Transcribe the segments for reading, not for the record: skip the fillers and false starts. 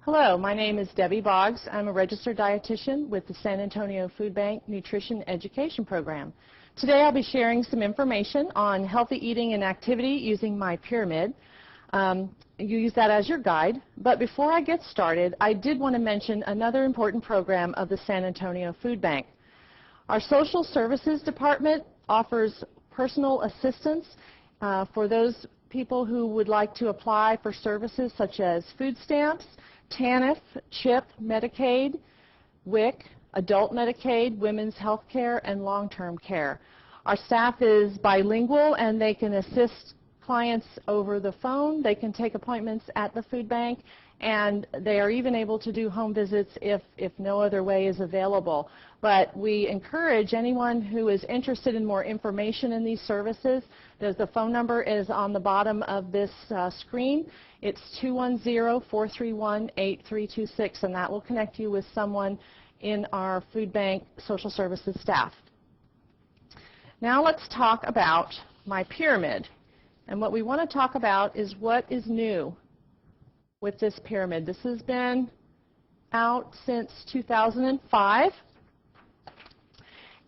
Hello, my name is Debbie Boggs. I'm a registered dietitian with the San Antonio Food Bank Nutrition Education Program. Today I'll be sharing some information on healthy eating and activity using MyPyramid. You use that as your guide, but before I get started, I did want to mention another important program of the San Antonio Food Bank. Our Social Services Department offers personal assistance for those people who would like to apply for services such as food stamps, TANF, CHIP, Medicaid, WIC, adult Medicaid, women's health care, and long-term care. Our staff is bilingual and they can assist clients over the phone. They can take appointments at the food bank, and they are even able to do home visits if no other way is available. But we encourage anyone who is interested in more information in these services. The phone number is on the bottom of this screen. It's 210-431-8326, and that will connect you with someone in our food bank social services staff. Now let's talk about MyPyramid. And what we want to talk about is what is new with this pyramid. This has been out since 2005.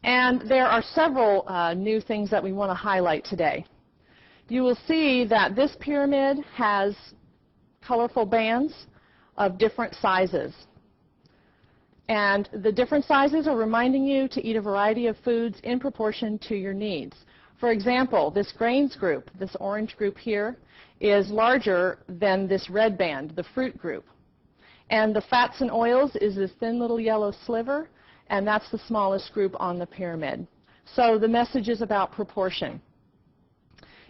And there are several new things that we want to highlight today. You will see that this pyramid has colorful bands of different sizes. And the different sizes are reminding you to eat a variety of foods in proportion to your needs. For example, this grains group, this orange group here, is larger than this red band, the fruit group. And the fats and oils is this thin little yellow sliver, and that's the smallest group on the pyramid. So the message is about proportion.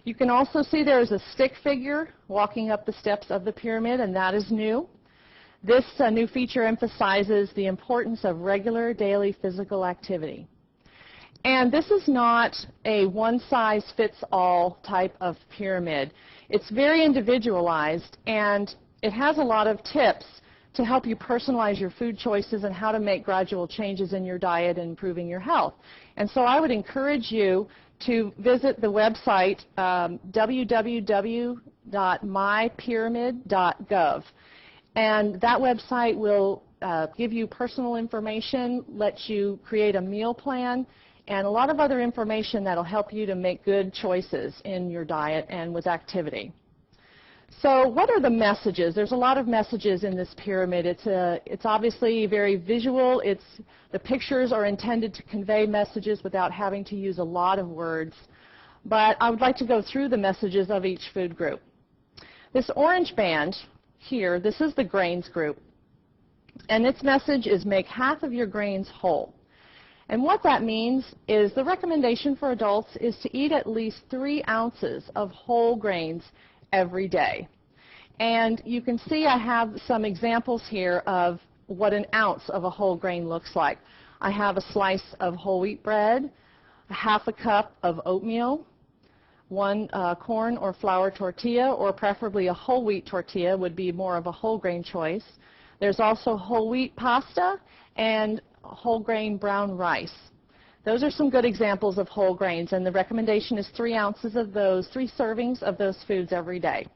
You can also see there is a stick figure walking up the steps of the pyramid, and that is new. This new feature emphasizes the importance of regular daily physical activity. And this is not a one-size-fits-all type of pyramid. It's very individualized, and it has a lot of tips to help you personalize your food choices and how to make gradual changes in your diet and improving your health. And so I would encourage you to visit the website www.mypyramid.gov. And that website will give you personal information, let you create a meal plan, and a lot of other information that will help you to make good choices in your diet and with activity. So what are the messages? There's a lot of messages in this pyramid. It's obviously very visual. The pictures are intended to convey messages without having to use a lot of words. But I would like to go through the messages of each food group. This orange band here, this is the grains group. And its message is make half of your grains whole. And what that means is the recommendation for adults is to eat at least 3 ounces of whole grains every day. And you can see I have some examples here of what an ounce of a whole grain looks like. I have a slice of whole wheat bread, a half a cup of oatmeal, 1 corn or flour tortilla, or preferably a whole wheat tortilla would be more of a whole grain choice. There's also whole wheat pasta and whole grain brown rice. Those are some good examples of whole grains, and the recommendation is 3 ounces of those, 3 servings of those foods every day.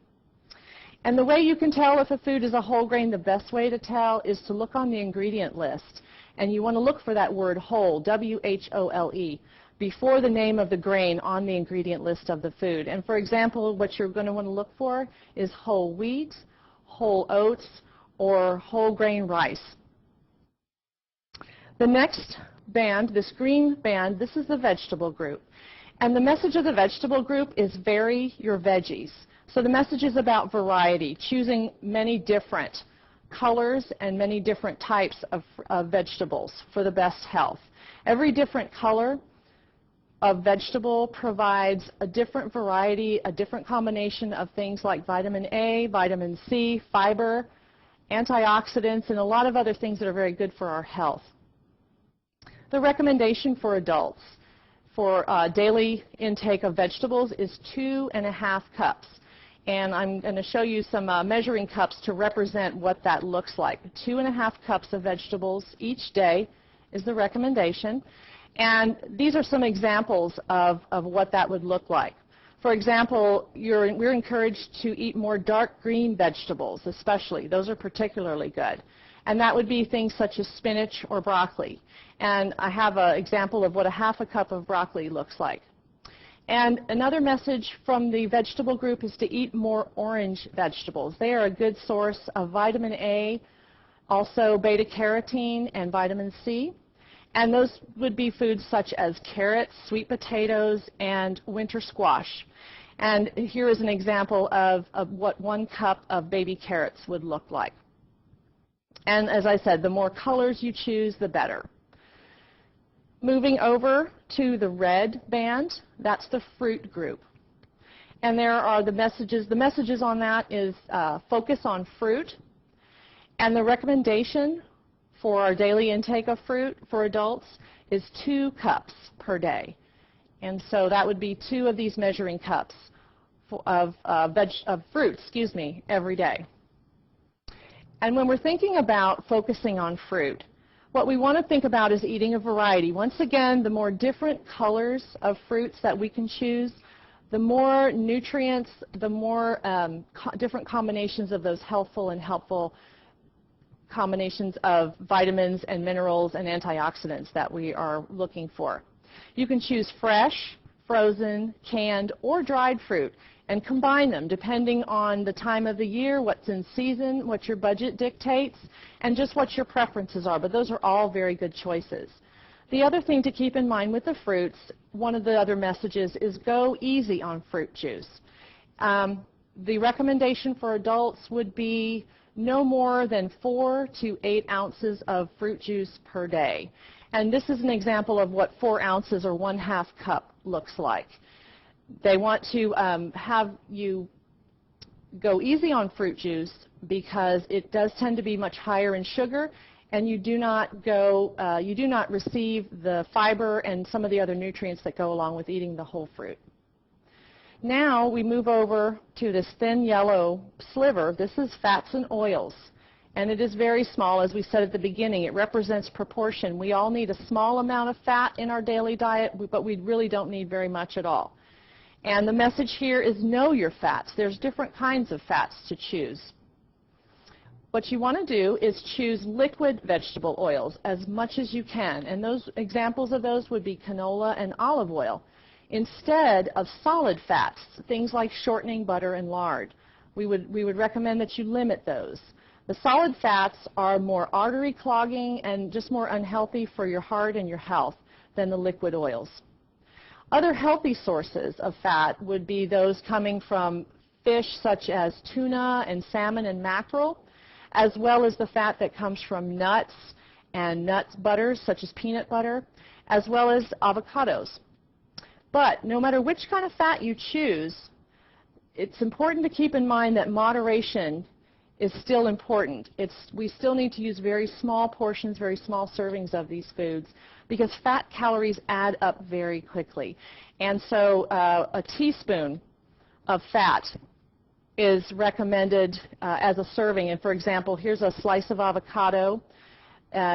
And the way you can tell if a food is a whole grain, the best way to tell is to look on the ingredient list. And you want to look for that word whole, W-H-O-L-E, before the name of the grain on the ingredient list of the food. And for example, what you're going to want to look for is whole wheat, whole oats, or whole grain rice. The next band, this green band, this is the vegetable group. And the message of the vegetable group is vary your veggies. So the message is about variety, choosing many different colors and many different types of vegetables for the best health. Every different color of vegetable provides a different variety, a different combination of things like vitamin A, vitamin C, fiber, antioxidants, and a lot of other things that are very good for our health. The recommendation for adults for daily intake of vegetables is 2½ cups. And I'm going to show you some measuring cups to represent what that looks like. 2½ cups of vegetables each day is the recommendation. And these are some examples of what that would look like. For example, we're encouraged to eat more dark green vegetables, especially. Those are particularly good. And that would be things such as spinach or broccoli. And I have an example of what a half a cup of broccoli looks like. And another message from the vegetable group is to eat more orange vegetables. They are a good source of vitamin A, also beta-carotene and vitamin C. And those would be foods such as carrots, sweet potatoes, and winter squash. And here is an example of what 1 cup of baby carrots would look like. And as I said, the more colors you choose, the better. Moving over to the red band, that's the fruit group. And there are the messages. The messages on that is focus on fruit. And the recommendation for our daily intake of fruit for adults is 2 cups per day. And so that would be 2 of these measuring cups of fruit, every day. And when we're thinking about focusing on fruit, what we want to think about is eating a variety. Once again, the more different colors of fruits that we can choose, the more nutrients, the more different combinations of those healthful and helpful combinations of vitamins and minerals and antioxidants that we are looking for. You can choose fresh, frozen, canned, or dried fruit and combine them depending on the time of the year, what's in season, what your budget dictates, and just what your preferences are. But those are all very good choices. The other thing to keep in mind with the fruits, one of the other messages is go easy on fruit juice. The recommendation for adults would be no more than 4 to 8 ounces of fruit juice per day. And this is an example of what 4 ounces or 1/2 cup looks like. They want to have you go easy on fruit juice because it does tend to be much higher in sugar, and you do not receive the fiber and some of the other nutrients that go along with eating the whole fruit. Now we move over to this thin yellow sliver. This is fats and oils, and it is very small. As we said at the beginning, it represents proportion. We all need a small amount of fat in our daily diet, but we really don't need very much at all. And the message here is know your fats. There's different kinds of fats to choose. What you want to do is choose liquid vegetable oils as much as you can, and those examples of those would be canola and olive oil, instead of solid fats, things like shortening butter and lard. We would recommend that you limit those. The solid fats are more artery clogging and just more unhealthy for your heart and your health than the liquid oils. Other healthy sources of fat would be those coming from fish such as tuna and salmon and mackerel, as well as the fat that comes from nuts and nut butters such as peanut butter, as well as avocados. But no matter which kind of fat you choose, it's important to keep in mind that moderation is still important. We still need to use very small portions, very small servings of these foods, because fat calories add up very quickly. And so a teaspoon of fat is recommended as a serving. And for example, here's a slice of avocado.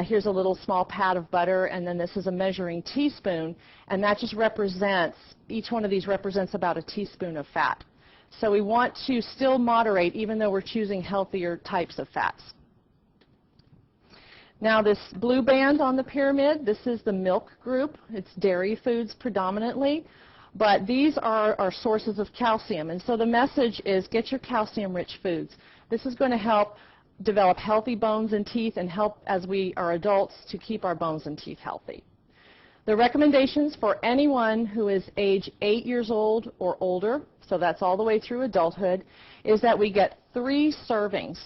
Here's a little small pat of butter, and then this is a measuring teaspoon, and that just represents, each one of these represents about a teaspoon of fat. So we want to still moderate even though we're choosing healthier types of fats. Now this blue band on the pyramid, this is the milk group. It's dairy foods predominantly, but these are our sources of calcium. And so the message is get your calcium-rich foods. This is going to help develop healthy bones and teeth and help as we are adults to keep our bones and teeth healthy. The recommendations for anyone who is age 8 years old or older, so that's all the way through adulthood, is that we get 3 servings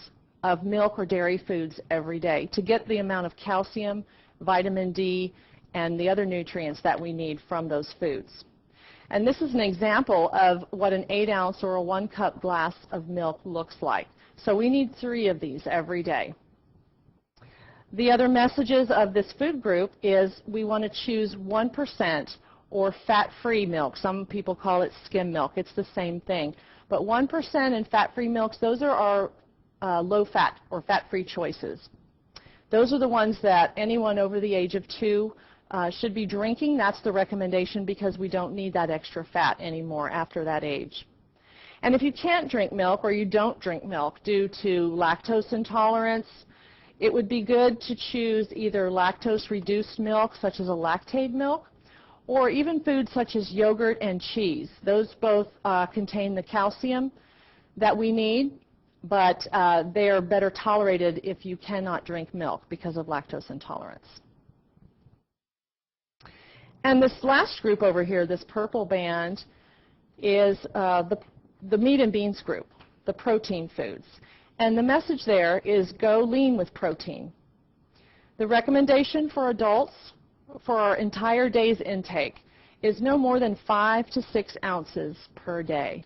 of milk or dairy foods every day to get the amount of calcium, vitamin D, and the other nutrients that we need from those foods. And this is an example of what an 8-ounce or a 1-cup glass of milk looks like. So we need 3 of these every day. The other messages of this food group is we want to choose 1% or fat-free milk. Some people call it skim milk. It's the same thing. But 1% and fat-free milks, those are our low-fat or fat-free choices. Those are the ones that anyone over the age of 2 should be drinking. That's the recommendation because we don't need that extra fat anymore after that age. And if you can't drink milk or you don't drink milk due to lactose intolerance, it would be good to choose either lactose-reduced milk, such as a lactate milk, or even foods such as yogurt and cheese. Those both contain the calcium that we need, but they are better tolerated if you cannot drink milk because of lactose intolerance. And this last group over here, this purple band, is the meat and beans group, the protein foods. And the message there is go lean with protein. The recommendation for adults for our entire day's intake is no more than 5 to 6 ounces per day.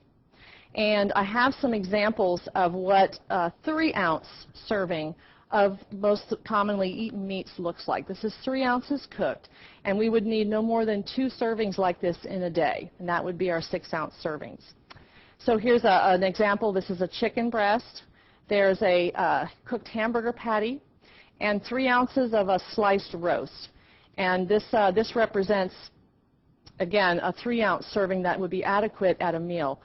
And I have some examples of what a 3-ounce serving of most commonly eaten meats looks like. This is 3 ounces cooked, and we would need no more than 2 servings like this in a day, and that would be our 6-ounce servings. So here's an example. This is a chicken breast. There's a cooked hamburger patty and 3 ounces of a sliced roast. And this represents, again, a 3-ounce serving that would be adequate at a meal.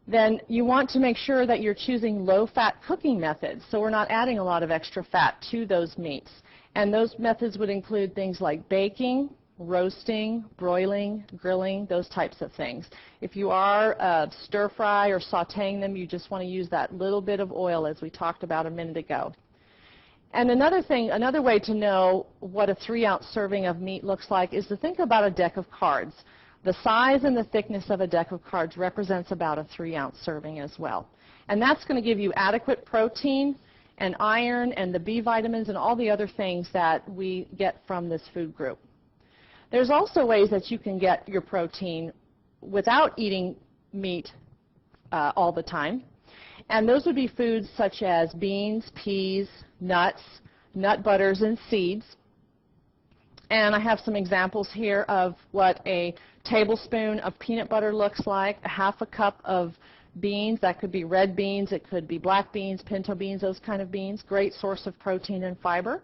Then you want to make sure that you're choosing low-fat cooking methods, so we're not adding a lot of extra fat to those meats. And those methods would include things like baking, roasting, broiling, grilling, those types of things. If you are stir-fry or sautéing them, you just want to use that little bit of oil, as we talked about a minute ago. And another way to know what a 3-ounce serving of meat looks like is to think about a deck of cards. The size and the thickness of a deck of cards represents about a 3-ounce serving as well. And that's going to give you adequate protein and iron and the B vitamins and all the other things that we get from this food group. There's also ways that you can get your protein without eating meat all the time. And those would be foods such as beans, peas, nuts, nut butters, and seeds. And I have some examples here of what a tablespoon of peanut butter looks like, a half a cup of beans. That could be red beans, it could be black beans, pinto beans, those kind of beans. Great source of protein and fiber.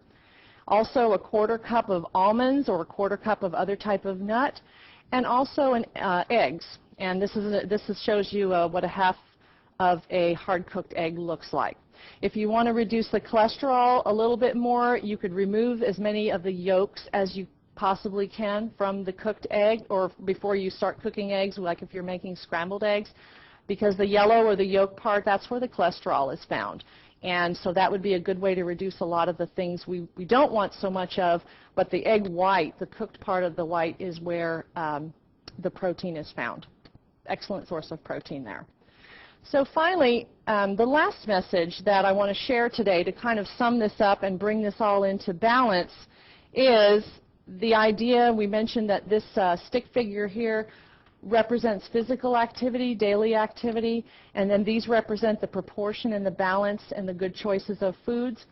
Also a 1/4 cup of almonds or a 1/4 cup of other type of nut. And also eggs. And this shows you what a half of a hard-cooked egg looks like. If you want to reduce the cholesterol a little bit more, you could remove as many of the yolks as you possibly can from the cooked egg, or before you start cooking eggs, like if you're making scrambled eggs, because the yellow or the yolk part, that's where the cholesterol is found. And so that would be a good way to reduce a lot of the things we don't want so much of, but the egg white, the cooked part of the white, is where the protein is found. Excellent source of protein there. So finally, the last message that I want to share today to kind of sum this up and bring this all into balance is the idea. We mentioned that this stick figure here represents physical activity, daily activity, and then these represent the proportion and the balance and the good choices of foods.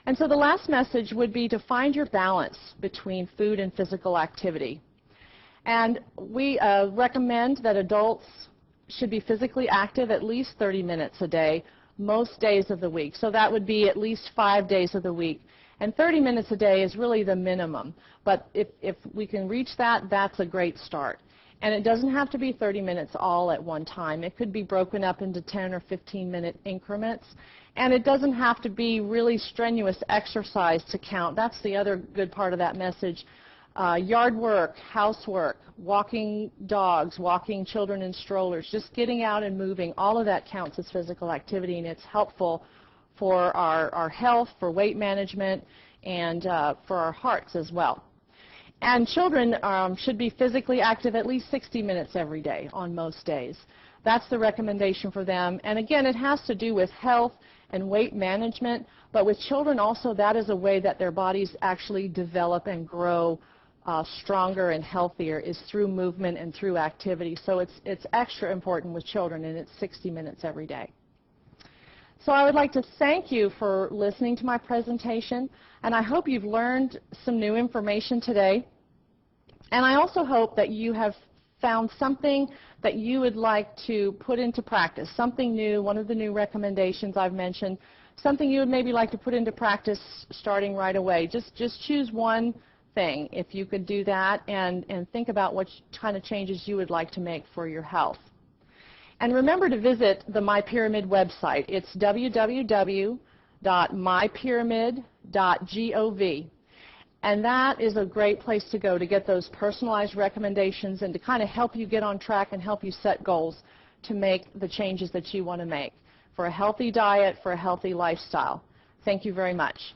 And so the last message would be to find your balance between food and physical activity. And we recommend that adults should be physically active at least 30 minutes a day, most days of the week. So that would be at least 5 days of the week. And 30 minutes a day is really the minimum. But if we can reach that, that's a great start. And it doesn't have to be 30 minutes all at one time. It could be broken up into 10 or 15-minute increments. And it doesn't have to be really strenuous exercise to count. That's the other good part of that message. Yard work, housework, walking dogs, walking children in strollers, just getting out and moving, all of that counts as physical activity, and it's helpful for our health, for weight management, and for our hearts as well. And children should be physically active at least 60 minutes every day on most days. That's the recommendation for them. And again, it has to do with health and weight management, but with children also, that is a way that their bodies actually develop and grow stronger and healthier, is through movement and through activity. So it's extra important with children, and it's 60 minutes every day. So I would like to thank you for listening to my presentation, and I hope you've learned some new information today. And I also hope that you have found something that you would like to put into practice, something new, one of the new recommendations I've mentioned, something you would maybe like to put into practice starting right away. Just choose one thing if you could do that and think about what kind of changes you would like to make for your health. And remember to visit the MyPyramid website. It's www.mypyramid.gov. And that is a great place to go to get those personalized recommendations and to kind of help you get on track and help you set goals to make the changes that you want to make for a healthy diet, for a healthy lifestyle. Thank you very much.